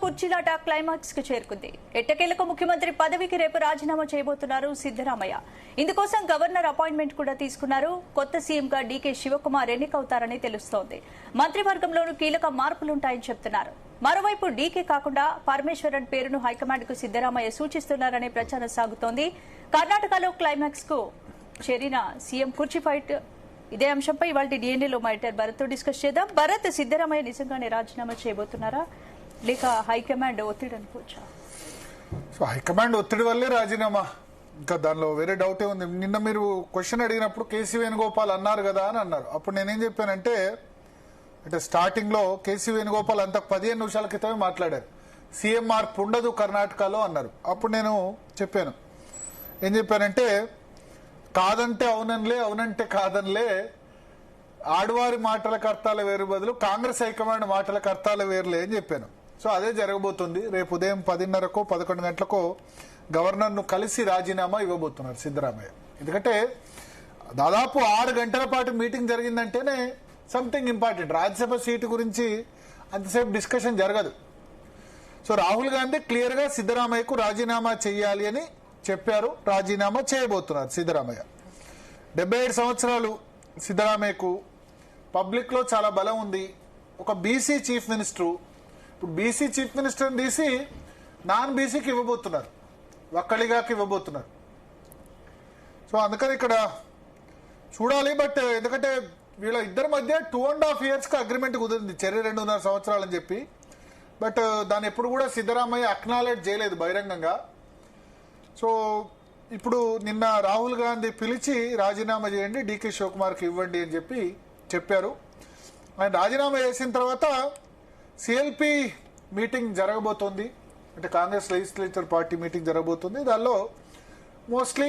కుర్చీలాట climax కు చేరుకుంది. ఎట్టకేలకు ముఖ్యమంత్రి పదవికి రేపు రాజీనామా చేయబోతున్నారు సిద్దరామయ్య. ఇందుకోసం గవర్నర్ అపాయింట్మెంట్ కూడా తీసుకున్నారు. కొత్త సీఎంగా డీకే శివకుమార్ ఎన్నికవుతారని తెలుస్తోంది. మంత్రివర్గంలోనూ కీలక మార్పులుంటాయని చెప్తున్నారు. మరోవైపు డీకే కాకుండా పరమేశ్వరన్ పేరును హైకమాండ్ కు సిద్దరామయ్య సూచిస్తున్నారనే ప్రచారం సాగుతోంది. కర్ణాటకలో క్లైమాక్స్ కు చేరిన సీఎం కుర్చీ ఫైట్. ఇదే అంశంపై ఇవాళ డిఎన్ఏలో మా ఎడిటర్ భరత్ తో డిస్కస్ చేద్దాం. భరత్, సిద్దరామయ్య నిజంగానే రాజీనామా చేయబోతున్నారా లేక హైకమాండ్ ఒత్తిడి అనుకోవచ్చా? సో హైకమాండ్ ఒత్తిడి వల్లే రాజీనామా, ఇంకా దానిలో వేరే డౌటే ఉంది. నిన్న మీరు క్వశ్చన్ అడిగినప్పుడు కేసీ వేణుగోపాల్ అన్నారు కదా అని అన్నారు. అప్పుడు నేనేం చెప్పానంటే, అంటే స్టార్టింగ్ లో కేసీ వేణుగోపాల్ అంత 15 నిమిషాల క్రితమే మాట్లాడారు. సీఎం మార్పు ఉండదు కర్ణాటకలో అన్నారు. అప్పుడు నేను చెప్పాను, ఏం చెప్పానంటే, కాదంటే అవుననిలే, అవునంటే కాదనిలే, ఆడవారి మాటలకు అర్థాలు వేరు బదులు కాంగ్రెస్ హైకమాండ్ మాటలకు అర్థాలు వేరులే అని చెప్పాను. సో అదే జరగబోతుంది. రేపు ఉదయం 10:30కో 11 గంటలకో గవర్నర్ను కలిసి రాజీనామా ఇవ్వబోతున్నారు సిద్దరామయ్య. ఎందుకంటే దాదాపు 6 గంటల పాటు మీటింగ్ జరిగిందంటేనే సంథింగ్ ఇంపార్టెంట్. రాజ్యసభ సీటు గురించి అంతసేపు డిస్కషన్ జరగదు. సో రాహుల్ గాంధీ క్లియర్ గా సిద్దరామయ్యకు రాజీనామా చేయాలి అని చెప్పారు. రాజీనామా చేయబోతున్నారు సిద్దరామయ్య. 77 సంవత్సరాలు సిద్దరామయ్యకు. పబ్లిక్ లో చాలా బలం ఉంది. ఒక బీసీ చీఫ్ మినిస్టర్. ఇప్పుడు బీసీ చీఫ్ మినిస్టర్ తీసి నాన్ బీసీకి ఇవ్వబోతున్నారు, ఒక్కలిగాకి ఇవ్వబోతున్నారు. సో అందుకని ఇక్కడ చూడాలి. బట్ ఎందుకంటే వీళ్ళ ఇద్దరి మధ్య 2.5 years కి అగ్రిమెంట్ కుదిరింది, చెర్రీ 2.5 సంవత్సరాలని చెప్పి. బట్ దాన్ని ఎప్పుడు కూడా సిద్దరామయ్య అక్నాలెడ్జ్ చేయలేదు బహిరంగంగా. సో ఇప్పుడు నిన్న రాహుల్ గాంధీ పిలిచి రాజీనామా చేయండి, డీకే శివకుమార్కి ఇవ్వండి అని చెప్పి చెప్పారు. ఆయన రాజీనామా చేసిన తర్వాత సిఎల్పి మీటింగ్ జరగబోతోంది, అంటే కాంగ్రెస్ లెజిస్లేచర్ పార్టీ మీటింగ్ జరగబోతుంది. దానిలో మోస్ట్లీ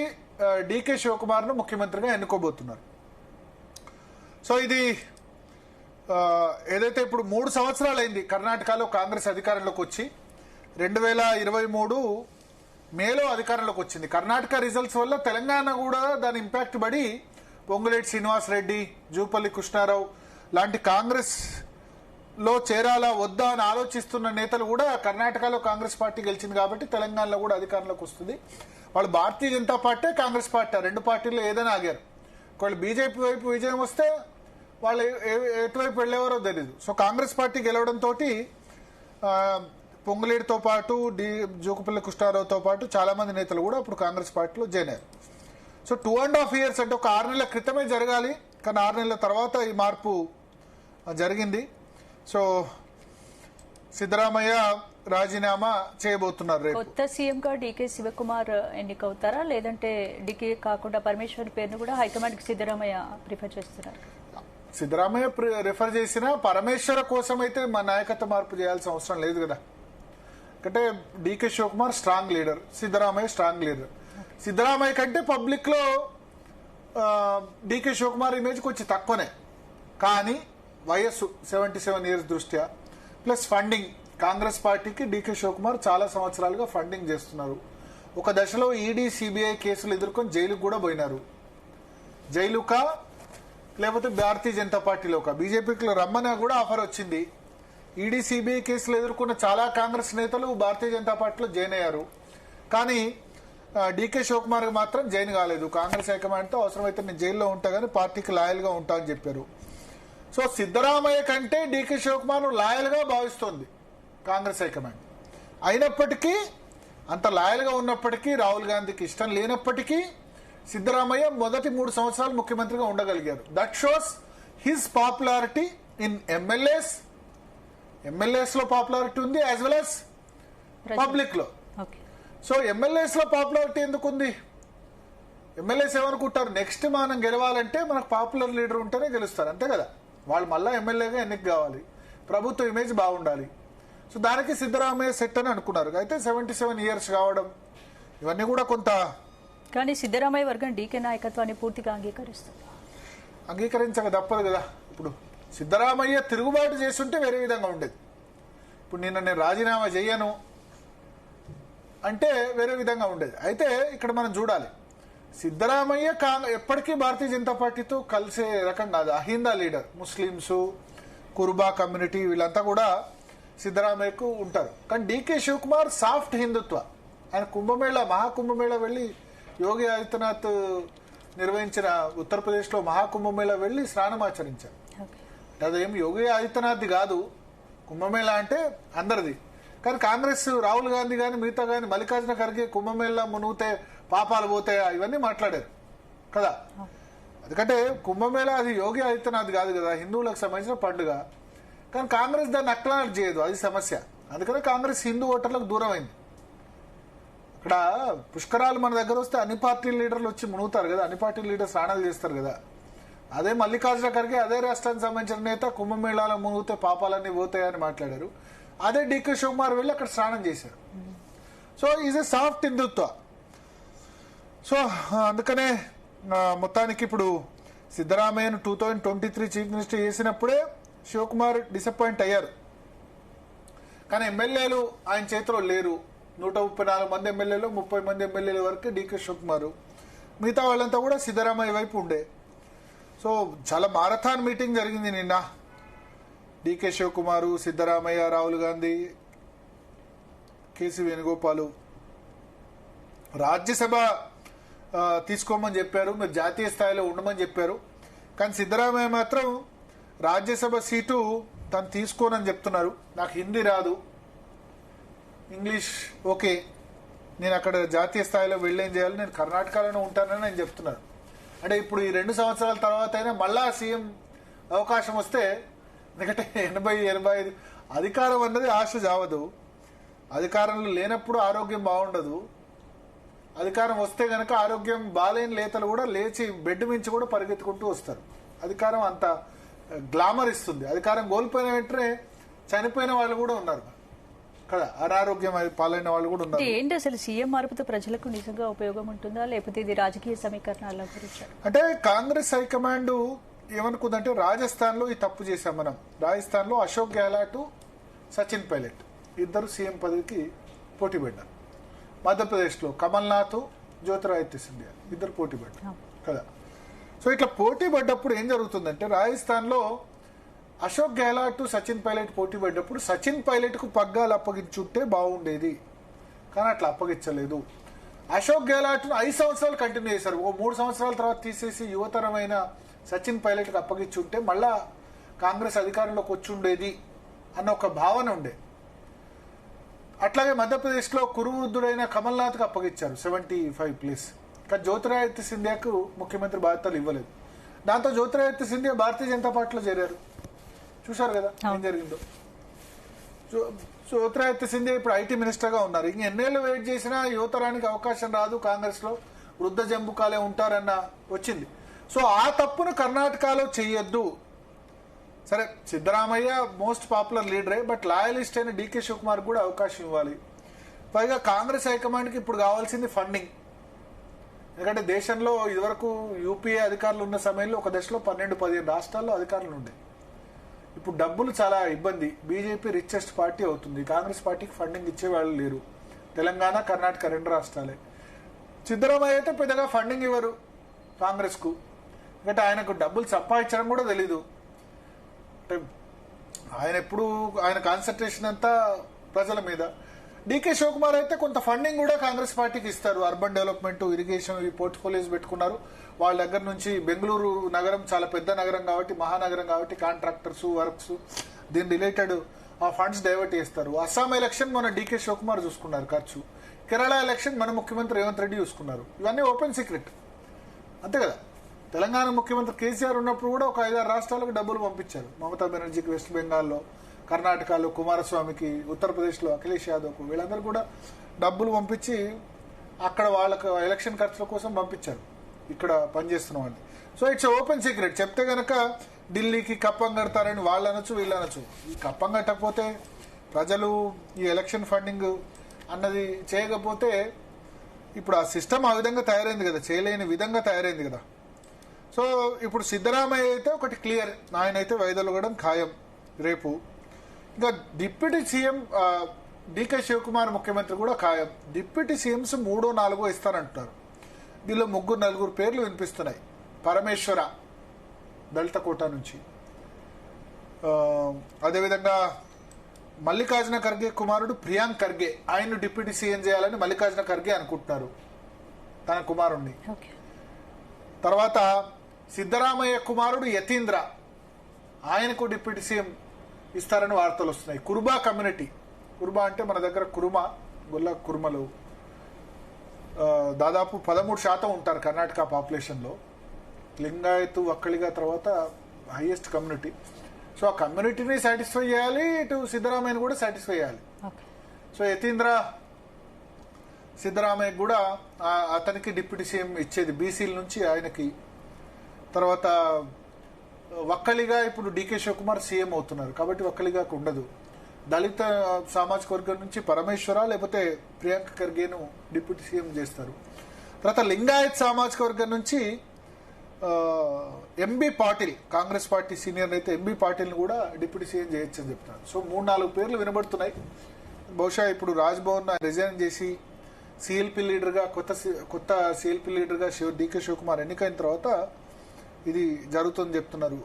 డీకే శివకుమార్ను ముఖ్యమంత్రిగా ఎన్నుకోబోతున్నారు. సో ఇది ఏదైతే ఇప్పుడు 3 సంవత్సరాలు అయింది కర్ణాటకలో కాంగ్రెస్ అధికారంలోకి వచ్చి, 2023 మేలో అధికారంలోకి వచ్చింది. కర్ణాటక రిజల్ట్స్ వల్ల తెలంగాణ కూడా దాని ఇంపాక్ట్ పడి పొంగులేటి శ్రీనివాస్ రెడ్డి, జూపల్లి కృష్ణారావు లాంటి కాంగ్రెస్ లో చేరాలా వద్దా అని ఆలోచిస్తున్న నేతలు కూడా కర్ణాటకలో కాంగ్రెస్ పార్టీ గెలిచింది కాబట్టి తెలంగాణలో కూడా అధికారంలోకి వస్తుంది. వాళ్ళు భారతీయ జనతా పార్టీ, కాంగ్రెస్ పార్టీ, 2 పార్టీల్లో ఏదైనా ఆగారు. ఒకవేళ బీజేపీ వైపు విజయం వస్తే వాళ్ళు ఎటువైపు వెళ్లేవారో తెలియదు. సో కాంగ్రెస్ పార్టీ గెలవడంతో పొంగులేటితో పాటు జూకుపల్లి కృష్ణారావుతో పాటు చాలా మంది నేతలు కూడా ఇప్పుడు కాంగ్రెస్ పార్టీలో జాయిన్ అయ్యారు. సో 2.5 years అంటే ఒక 6 నెలల క్రితమే జరగాలి, కానీ 6 నెలల తర్వాత ఈ మార్పు జరిగింది. సో సిద్దరామయ్య రాజీనామా చేయబోతున్నారు. రేపు కొత్త సీఎం గా డీకే శివకుమార్ ఎన్నికవుతారా లేదంటే డీకే కాకుండా పరమేశ్వర్ పేరును కూడా హైకమాండ్ కి సిద్దరామయ్య ప్రిఫర్ చేస్తున్నారు? సిద్దరామయ్య రిఫర్ చేసిన పరమేశ్వర కోసం అయితే మా నాయకత్వ మార్పు చేయాల్సిన అవసరం లేదు కదా. అంటే DK Shivakumar strong leader, Siddaramaiah strong leader. Siddaramaiah కంటే పబ్లిక్ లో డీకే శివకుమార్ ఇమేజ్ కొంచెం తక్కువనే, కానీ వయస్సు 77 years దృష్ట్యా ప్లస్ ఫండింగ్, కాంగ్రెస్ పార్టీకి డీకే శివకుమార్ చాలా సంవత్సరాలుగా ఫండింగ్ చేస్తున్నారు. ఒక దశలో ఈడీ సిబిఐ కేసులు ఎదుర్కొని జైలుకు కూడా పోయినారు. జైలుకా లేకపోతే భారతీయ జనతా పార్టీలోకా, బీజేపీకి రమ్మని కూడా ఆఫర్ వచ్చింది. ఈడీ సిబిఐ కేసులు ఎదుర్కొన్న చాలా కాంగ్రెస్ నేతలు భారతీయ జనతా పార్టీలో జాయిన్ అయ్యారు. కానీ డీకే శివకుమార్ మాత్రం జాయిన్ కాలేదు. కాంగ్రెస్ హైకమాండ్తో అవసరమైతే నేను జైల్లో ఉంటా కానీ పార్టీకి లాయల్ గా ఉంటా అని చెప్పారు. సో సిద్దరామయ్య కంటే డీకే శివకుమార్ లాయల్ గా భావిస్తోంది కాంగ్రెస్ హైకమాండ్. అయినప్పటికీ, అంత లాయల్ గా ఉన్నప్పటికీ, రాహుల్ గాంధీకి ఇష్టం లేనప్పటికీ సిద్దరామయ్య మొదటి 3 సంవత్సరాలు ముఖ్యమంత్రిగా ఉండగలిగారు. That shows his popularity in MLAs లో పాపులారిటీ ఉంది, యాజ్ వెల్ యాజ్ పబ్లిక్ లో. సో ఎమ్మెల్యేస్ లో పాపులారిటీ ఎందుకుంది? ఎమ్మెల్యేస్ ఏమనుకుంటారు, నెక్స్ట్ మనం గెలవాలంటే మనకు పాపులర్ లీడర్ ఉంటేనే గెలుస్తారు, అంతే కదా. వాళ్ళు మళ్ళా ఎమ్మెల్యేగా ఎన్నిక కావాలి, ప్రభుత్వ ఇమేజ్ బాగుండాలి. సో దానికి సిద్దరామయ్య సెట్ అని అనుకున్నారు. అయితే 77 years కావడం ఇవన్నీ కూడా కొంత. కానీ సిద్దరామయ్య వర్గం డీకే నాయకత్వాన్ని పూర్తిగా అంగీకరిస్తుంది. అంగీకరించక తప్పదు కదా. ఇప్పుడు సిద్దరామయ్య తిరుగుబాటు చేస్తుంటే వేరే విధంగా ఉండేది. ఇప్పుడు నేను రాజీనామా చెయ్యను అంటే వేరే విధంగా ఉండేది. అయితే ఇక్కడ మనం చూడాలి, సిద్దరామయ్య ఎప్పటికీ భారతీయ జనతా పార్టీతో కలిసే రకం కాదు. AHINDA leader, Muslims, Kurba community వీళ్ళంతా కూడా సిద్ధరామయ్యకు ఉంటారు. కానీ డీకే శివకుమార్ సాఫ్ట్ హిందుత్వ. ఆయన కుంభమేళా మహాకుంభమేళా వెళ్ళి యోగి ఆదిత్యనాథ్ నిర్వహించిన ఉత్తరప్రదేశ్లో మహాకుంభమేళా వెళ్ళి స్నానం ఆచరించారు. అదేం యోగి ఆదిత్యనాథ్ది కాదు కుంభమేళా అంటే అందరిది. కానీ కాంగ్రెస్ రాహుల్ గాంధీ కానీ మిగతా కానీ మల్లికార్జున ఖర్గే కుంభమేళా మునిగితే పాపాలు పోతాయా ఇవన్నీ మాట్లాడారు కదా. ఎందుకంటే కుంభమేళా అది యోగి ఆదిత్యనాథ్ కాదు కదా, హిందువులకు సంబంధించిన పండుగ. కానీ కాంగ్రెస్ దాన్ని అక్నాలెడ్జ్ చేయదు, అది సమస్య. అందుకనే కాంగ్రెస్ హిందూ ఓటర్లకు దూరం అయింది. ఇక్కడ పుష్కరాలు మన దగ్గర వస్తే అన్ని పార్టీ లీడర్లు వచ్చి మునుగుతారు కదా, అన్ని పార్టీ లీడర్స్ స్నానాలు చేస్తారు కదా. అదే మల్లికార్జున ఖర్గే అదే రాష్ట్రానికి సంబంధించిన నేత కుంభమేళాలో మునిగితే పాపాలన్నీ పోతాయని మాట్లాడారు. అదే డీకే శివకుమార్ వెళ్ళి అక్కడ స్నానం చేశారు. So is a soft Hindutva. So అందుకనే మొత్తానికి ఇప్పుడు సిద్ధరామయ్యను 2023 చీఫ్ మినిస్టర్ చేసినప్పుడే శివకుమార్ డిసప్పాయింట్ అయ్యారు. కానీ ఎమ్మెల్యేలు ఆయన చేతిలో లేరు. 134 మంది ఎమ్మెల్యేలు 30 మంది ఎమ్మెల్యేల వరకు డీకే శివకుమార్, మిగతా వాళ్ళంతా కూడా సిద్ధరామయ్య వైపు ఉండే. సో చాలా మారథాన్ మీటింగ్ జరిగింది నిన్న. డీకే శివకుమార్, సిద్ధరామయ్య, రాహుల్ గాంధీ, కేసీ వేణుగోపాల్ రాజ్యసభ తీసుకోమని చెప్పారు, మీరు జాతీయ స్థాయిలో ఉండమని చెప్పారు. కానీ సిద్ధరామయ్య మాత్రం రాజ్యసభ సీటు తను తీసుకోనని చెప్తున్నారు. నాకు హిందీ రాదు, ఇంగ్లీష్ ఓకే, నేను అక్కడ జాతీయ స్థాయిలో వెళ్ళేం చేయాలి, నేను కర్ణాటకలోనే ఉంటానని ఆయన చెప్తున్నారు. అంటే ఇప్పుడు ఈ 2 సంవత్సరాల తర్వాత అయినా మళ్ళా సీఎం అవకాశం వస్తే, ఎందుకంటే 80-85 అధికారం అన్నది ఆశ జావదు. అధికారంలో లేనప్పుడు ఆరోగ్యం బాగుండదు. అధికారం వస్తే గనక ఆరోగ్యం బాలేని నేతలు కూడా లేచి బెడ్ మించి కూడా పరిగెత్తుకుంటూ వస్తారు. అధికారం అంత గ్లామర్ ఇస్తుంది. అధికారం కోల్పోయిన వెంటనే చనిపోయిన వాళ్ళు కూడా ఉన్నారు కదా, అనారోగ్యం పాలైన వాళ్ళు కూడా ఉన్నారు. ఏంటి అసలు సీఎం మార్పుతో ప్రజలకు నిజంగా ఉపయోగం ఉంటుందా, లేకపోతే ఇది రాజకీయ సమీకరణాల గురించి? అంటే కాంగ్రెస్ హైకమాండ్ ఏమనుకుందంటే, రాజస్థాన్ లో ఈ తప్పు చేశాం మనం. రాజస్థాన్ లో అశోక్ గెహ్లాట్, సచిన్ పైలట్ ఇద్దరు సీఎం పదవికి పోటీ పడ్డారు. మధ్యప్రదేశ్లో కమల్నాథ్, జ్యోతిరాదిత్య సింధియా ఇద్దరు పోటీ పడ్డారు కదా. సో ఇట్లా పోటీ పడ్డప్పుడు ఏం జరుగుతుందంటే, రాజస్థాన్లో అశోక్ గెహ్లాట్, సచిన్ పైలట్ పోటీ పడ్డప్పుడు సచిన్ పైలట్కు పగ్గాలు అప్పగించుంటే బాగుండేది. కానీ అట్లా అప్పగించలేదు. అశోక్ గెహ్లాట్ను 5 సంవత్సరాలు కంటిన్యూ చేశారు. 3 సంవత్సరాల తర్వాత తీసేసి యువతరమైన సచిన్ పైలట్కి అప్పగించుంటే మళ్ళా కాంగ్రెస్ అధికారంలోకి వచ్చి ఉండేది అన్న ఒక భావన ఉండే. అట్లాగే మధ్యప్రదేశ్లో కురువృద్ధుడైన కమల్నాథ్కి అప్పగించారు 75+. కానీ జ్యోతిరాదిత్య సింధియాకు ముఖ్యమంత్రి బాధ్యతలు ఇవ్వలేదు. దాంతో జ్యోతిరాదిత్య సింధియా భారతీయ జనతా పార్టీలో చేరారు. చూశారు కదా ఏం జరిగిందో. జ్యోతిరాదిత్య సింధియా ఇప్పుడు ఐటీ మినిస్టర్గా ఉన్నారు. ఇంక ఎన్నేళ్ళు వెయిట్ చేసినా యువతరానికి అవకాశం రాదు, కాంగ్రెస్లో వృద్ధ జంబుకాలే ఉంటారన్న వచ్చింది. సో ఆ తప్పును కర్ణాటకలో చెయ్యొద్దు. సరే, సిద్ధరామయ్య మోస్ట్ పాపులర్ లీడరే, బట్ లాయలిస్ట్ అయిన డీకే శివకుమార్ కూడా అవకాశం ఇవ్వాలి. పైగా కాంగ్రెస్ హైకమాండ్కి ఇప్పుడు కావాల్సింది ఫండింగ్. ఎందుకంటే దేశంలో ఇదివరకు యూపీఏ అధికారులు ఉన్న సమయంలో ఒక దశలో 12-15 రాష్ట్రాల్లో అధికారులు ఉండే. ఇప్పుడు డబ్బులు చాలా ఇబ్బంది. బీజేపీ రిచెస్ట్ పార్టీ అవుతుంది, కాంగ్రెస్ పార్టీకి ఫండింగ్ ఇచ్చేవాళ్ళు లేరు. తెలంగాణ, కర్ణాటక 2 రాష్ట్రాలే. సిద్ధరామయ్య అయితే పెద్దగా ఫండింగ్ ఇవ్వరు కాంగ్రెస్కు. ఎందుకంటే ఆయనకు డబ్బులు సంపాదించడం కూడా తెలీదు. ఆయన ఎప్పుడు ఆయన కాన్సన్ట్రేషన్ అంతా ప్రజల మీద. డీకే శివకుమార్ అయితే కొంత ఫండింగ్ కూడా కాంగ్రెస్ పార్టీకి ఇస్తారు. అర్బన్ డెవలప్మెంట్, ఇరిగేషన్ ఈ పోర్ట్ఫోలియోస్ పెట్టుకున్నారు. వాళ్ళ దగ్గర నుంచి బెంగళూరు నగరం చాలా పెద్ద నగరం కాబట్టి, మహానగరం కాబట్టి కాంట్రాక్టర్స్, వర్క్స్ దీని రిలేటెడ్ ఆ ఫండ్స్ డైవర్ట్ చేస్తారు. అస్సాం ఎలక్షన్ మన డీకే శివకుమార్ చూసుకున్నారు ఖర్చు. కేరళ ఎలక్షన్ మన ముఖ్యమంత్రి రేవంత్ రెడ్డి చూసుకున్నారు. ఇవన్నీ ఓపెన్ సీక్రెట్, అంతే కదా. తెలంగాణ ముఖ్యమంత్రి కేసీఆర్ ఉన్నప్పుడు కూడా ఒక 5-6 రాష్ట్రాలకు డబ్బులు పంపించారు. మమతా బెనర్జీకి వెస్ట్ బెంగాల్లో, కర్ణాటకలో కుమారస్వామికి, ఉత్తరప్రదేశ్లో అఖిలేష్ యాదవ్కు, వీళ్ళందరూ కూడా డబ్బులు పంపించి అక్కడ వాళ్ళకు ఎలక్షన్ ఖర్చుల కోసం పంపించారు ఇక్కడ పనిచేస్తున్న వాళ్ళు. So it's open secret. చెప్తే గనక ఢిల్లీకి కప్పం కడతారని వాళ్ళు అనొచ్చు, వీళ్ళు అనొచ్చు. ఈ కప్పం కట్టకపోతే ప్రజలు ఈ ఎలక్షన్ ఫండింగ్ అన్నది చేయకపోతే ఇప్పుడు ఆ సిస్టమ్ ఆ విధంగా తయారైంది కదా, చేయలేని విధంగా తయారైంది కదా. సో ఇప్పుడు సిద్ధరామయ్య అయితే ఒకటి క్లియర్, ఆయన అయితే వైదొలగడం ఖాయం రేపు. ఇంకా డిప్యూటీ సీఎం డీకే శివకుమార్ ముఖ్యమంత్రి కూడా ఖాయం. Deputy CMs 3-4 ఇస్తారంటున్నారు. దీనిలో 3-4 పేర్లు వినిపిస్తున్నాయి. పరమేశ్వర దళిత కోటా నుంచి, అదేవిధంగా మల్లికార్జున ఖర్గే కుమారుడు ప్రియాంక్ ఖర్గే ఆయన డిప్యూటీ సీఎం చేయాలని మల్లికార్జున ఖర్గే అనుకుంటున్నారు తన కుమారుణ్ణి. ఓకే. తర్వాత సిద్ధరామయ్య కుమారుడు యతీంద్ర ఆయనకు డిప్యూటీ సీఎం ఇస్తారని వార్తలు వస్తున్నాయి. కురుబా కమ్యూనిటీ, కురుబా అంటే మన దగ్గర కురుమ, గొల్ల కురుమలు దాదాపు 13% ఉంటారు కర్ణాటక పాపులేషన్లో. లింగాయత్ ఒక్కలిగా తర్వాత హైయెస్ట్ కమ్యూనిటీ. సో ఆ కమ్యూనిటీని సాటిస్ఫై చేయాలి, ఇటు సిద్ధరామయ్యని కూడా సాటిస్ఫై చేయాలి. సో యతీంద్ర సిద్ధరామయ్య కూడా అతనికి డిప్యూటీ సీఎం ఇచ్చేది బీసీల నుంచి ఆయనకి. తర్వాత ఒక్కలిగా ఇప్పుడు డీకే శివకుమార్ సీఎం అవుతున్నారు కాబట్టి ఒక్కలిగాకు ఉండదు. దళిత సామాజిక వర్గం నుంచి పరమేశ్వర లేకపోతే ప్రియాంక ఖర్గేను డిప్యూటీ సీఎం చేస్తారు. తర్వాత లింగాయత్ సామాజిక వర్గం నుంచి MB Patil, Congress party senior అయితే ఎంబీ పాటిల్ని కూడా డిప్యూటీ సీఎం చేయొచ్చు అని చెప్తున్నారు. సో 3-4 పేర్లు వినబడుతున్నాయి. బహుశా ఇప్పుడు రాజ్భవన్ రిజైన్ చేసి సిఎల్పి లీడర్గా కొత్త సిఎల్పి లీడర్గా డీకే శివకుమార్ ఎన్నికైన తర్వాత ఇది జరుగుతుందని చెప్తున్నారు.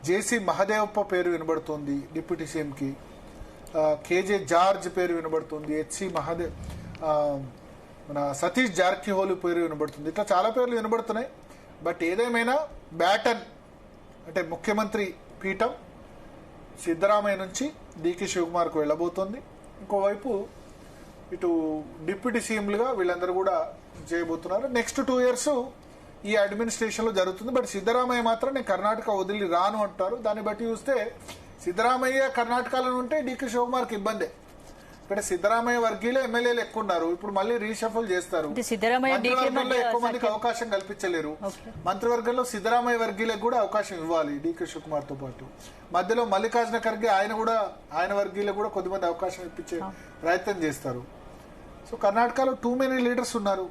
జేసీ మహదేవప్ప పేరు వినబడుతోంది డిప్యూటీ సీఎంకి. కేజే జార్జ్ పేరు వినబడుతుంది. హెచ్సి మహాదేవ్, మన సతీష్ జార్కిహోలి పేరు వినబడుతుంది. ఇట్లా చాలా పేర్లు వినబడుతున్నాయి. బట్ ఏదేమైనా బ్యాటన్ అంటే ముఖ్యమంత్రి పీఠం సిద్ధరామయ్య నుంచి డీకే శివకుమార్కు వెళ్ళబోతోంది. ఇంకోవైపు ఇటు డిప్యూటీ సీఎంలుగా వీళ్ళందరూ కూడా చేయబోతున్నారు. నెక్స్ట్ 2 years ఈ అడ్మినిస్ట్రేషన్లో జరుగుతుంది. బట్ సిద్ధరామయ్య మాత్రం నేను కర్ణాటక వదిలి రాను అంటారు. దాన్ని బట్టి చూస్తే సిద్ధరామయ్య కర్ణాటకలో ఉంటే డీకే శివకుమార్కి ఇబ్బందే. ఇక్కడ సిద్ధరామయ్య వర్గీయులు ఎమ్మెల్యేలు ఎక్కువ ఉన్నారు. ఇప్పుడు మళ్ళీ రీషఫల్ చేస్తారు. మంత్రివర్గంలో ఎక్కువ మందికి అవకాశం కల్పించలేరు. మంత్రివర్గంలో సిద్ధరామయ్య వర్గీయులకు కూడా అవకాశం ఇవ్వాలి డీకే శివకుమార్ తో పాటు. మధ్యలో మల్లికార్జున ఖర్గే ఆయన వర్గీయులకు కూడా కొద్దిమంది అవకాశం ఇప్పించే ప్రయత్నం చేస్తారు. సో కర్ణాటకలో టూ మెనీ లీడర్స్ ఉన్నారు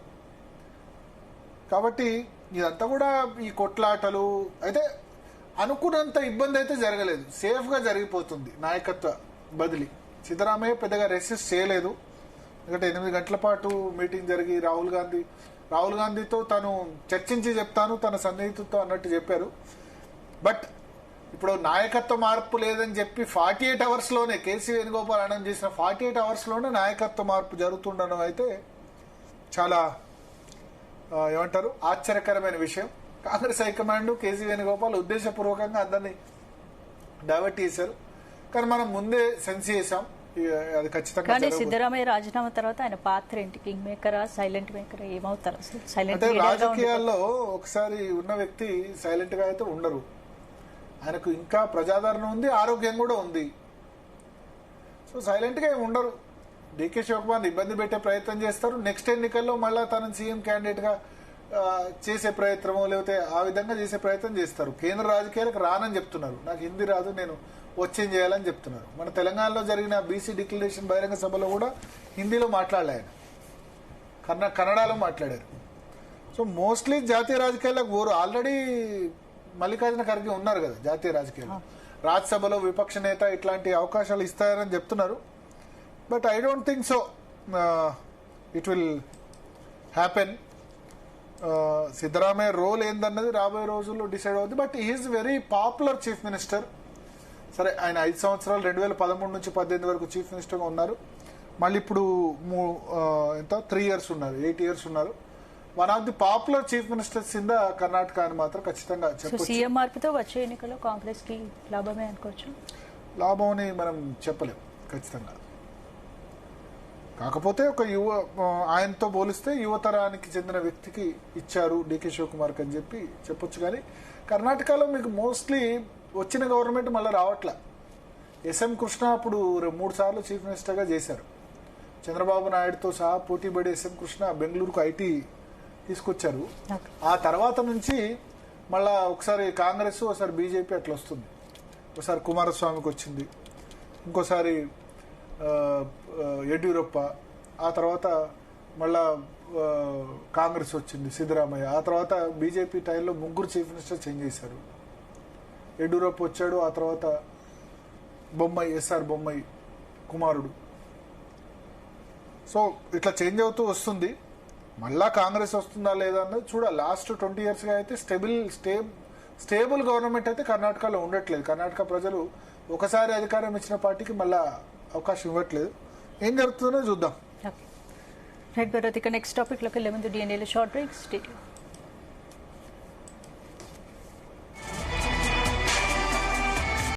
కాబట్టి ఇదంతా కూడా ఈ కొట్లాటలు అయితే అనుకున్నంత ఇబ్బంది అయితే జరగలేదు. సేఫ్ గా జరిగిపోతుంది నాయకత్వ బదిలీ. సిద్ధరామయ్య పెద్దగా రెసిస్ట్ చేయలేదు. ఎందుకంటే 8 గంటల పాటు మీటింగ్ జరిగి రాహుల్ గాంధీతో తను చర్చించి చెప్తాను తన సన్నిహితులతో అన్నట్టు చెప్పారు. బట్ ఇప్పుడు నాయకత్వ మార్పు లేదని చెప్పి 48 hours లోనే కేసీ వేణుగోపాల్ అనౌన్స్ చేసిన 48 hours లోనే నాయకత్వ మార్పు జరుగుతుండడం అయితే చాలా ఏమంటారు ఆశ్చర్యకరమైన విషయం. కాంగ్రెస్ హైకమాండ్ కేసీ వేణుగోపాల్ ఉద్దేశపూర్వకంగా అందరినీ డైవర్ట్ చేశారు. కానీ మనం ముందే సెన్స్ చేసాం అది ఖచ్చితంగా. కానీ సిద్ధరామయ్య రాజీనామా తర్వాత ఆయన పాత్ర ఏంటి? కింగ్ మేకరా, సైలెంట్ మేకరా, ఏమవుతారు? అంటే రాజకీయాల్లో ఒకసారి ఉన్న వ్యక్తి సైలెంట్ గా అయితే ఉండరు. ఆయనకు ఇంకా ప్రజాదరణ ఉంది, ఆరోగ్యం కూడా ఉంది. సో సైలెంట్ గా ఉండరు. డీకే శివకుమార్ ఇబ్బంది పెట్టే ప్రయత్నం చేస్తారు. నెక్స్ట్ ఎన్నికల్లో మళ్ళా తన సీఎం క్యాండిడేట్ గా చేసే ప్రయత్నమో లేకపోతే ఆ విధంగా చేసే ప్రయత్నం చేస్తారు. కేంద్ర రాజకీయాలకు రానని చెప్తున్నారు. నాకు హిందీ రాదు, నేను వచ్చేం చేయాలని చెప్తున్నారు. మన తెలంగాణలో జరిగిన బీసీ డిక్లరేషన్ బహిరంగ సభలో కూడా హిందీలో మాట్లాడలే ఆయన, కన్నడలో మాట్లాడారు. సో మోస్ట్లీ జాతీయ రాజకీయాలకు ఓరు. ఆల్రెడీ మల్లికార్జున ఖర్గే ఉన్నారు కదా జాతీయ రాజకీయాలు. రాజ్యసభలో విపక్ష నేత ఇట్లాంటి అవకాశాలు ఇస్తారని చెప్తున్నారు. But I don't think so it will happen. Siddaramaiah role ఏందన్నది రాబోయే రోజుల్లో డిసైడ్ అవుతుంది. But he is very popular chief minister. సరే ఆయన 5 సంవత్సరాలు 2013 నుంచి 2018 వరకు చీఫ్ మినిస్టర్గా ఉన్నారు. మళ్ళీ ఇప్పుడు 3 years ఉన్నారు, 8 years ఉన్నారు. One of the popular chief ministers in the Karnataka అని మాత్రం ఖచ్చితంగా చెప్పొచ్చు. సీఎం మార్పుతో వచ్చే ఎన్నికల్లో కాంగ్రెస్ కి లాభమే అనుకోవచ్చు. లాభం అని మనం చెప్పలేం ఖచ్చితంగా. కాకపోతే ఒక ఆయనతో పోలిస్తే యువతరానికి చెందిన వ్యక్తికి ఇచ్చారు డీకే శివకుమార్కి అని చెప్పి చెప్పొచ్చు. కానీ కర్ణాటకలో మీకు మోస్ట్లీ వచ్చిన గవర్నమెంట్ మళ్ళీ రావట్లే. ఎస్ఎం కృష్ణ అప్పుడు 3 సార్లు చీఫ్ మినిస్టర్గా చేశారు. చంద్రబాబు నాయుడుతో సహా పోటీపడి ఎస్ఎం కృష్ణ బెంగళూరుకు ఐటీ తీసుకొచ్చారు. ఆ తర్వాత నుంచి మళ్ళా ఒకసారి కాంగ్రెస్, ఒకసారి బీజేపీ అట్లా వస్తుంది. ఒకసారి కుమారస్వామికి వచ్చింది, ఇంకోసారి యడ్యూరప్ప, ఆ తర్వాత మళ్ళా కాంగ్రెస్ వచ్చింది సిద్ధరామయ్య, ఆ తర్వాత బీజేపీ టైంలో 3 చీఫ్ మినిస్టర్ చేంజ్ చేశారు. యడ్యూరప్ప వచ్చాడు, ఆ తర్వాత ఎస్ఆర్ బొమ్మాయి కుమారుడు. సో ఇట్లా చేంజ్ అవుతూ వస్తుంది. మళ్ళా కాంగ్రెస్ వస్తుందా లేదా అన్నది చూడాలి. లాస్ట్ 20 yearsగా అయితే స్టేబుల్ గవర్నమెంట్ అయితే కర్ణాటకలో ఉండట్లేదు. కర్ణాటక ప్రజలు ఒకసారి అధికారం ఇచ్చిన పార్టీకి మళ్ళా అవకాశం ఇవ్వట్లేదు. ఏం జరుగుతుందో చూద్దాం. రైట్ భరత్, ఇక నెక్స్ట్ టాపిక్ లోకి వెళ్ళే ముందు డిఎన్ఏలో షార్ట్ బ్రేక్.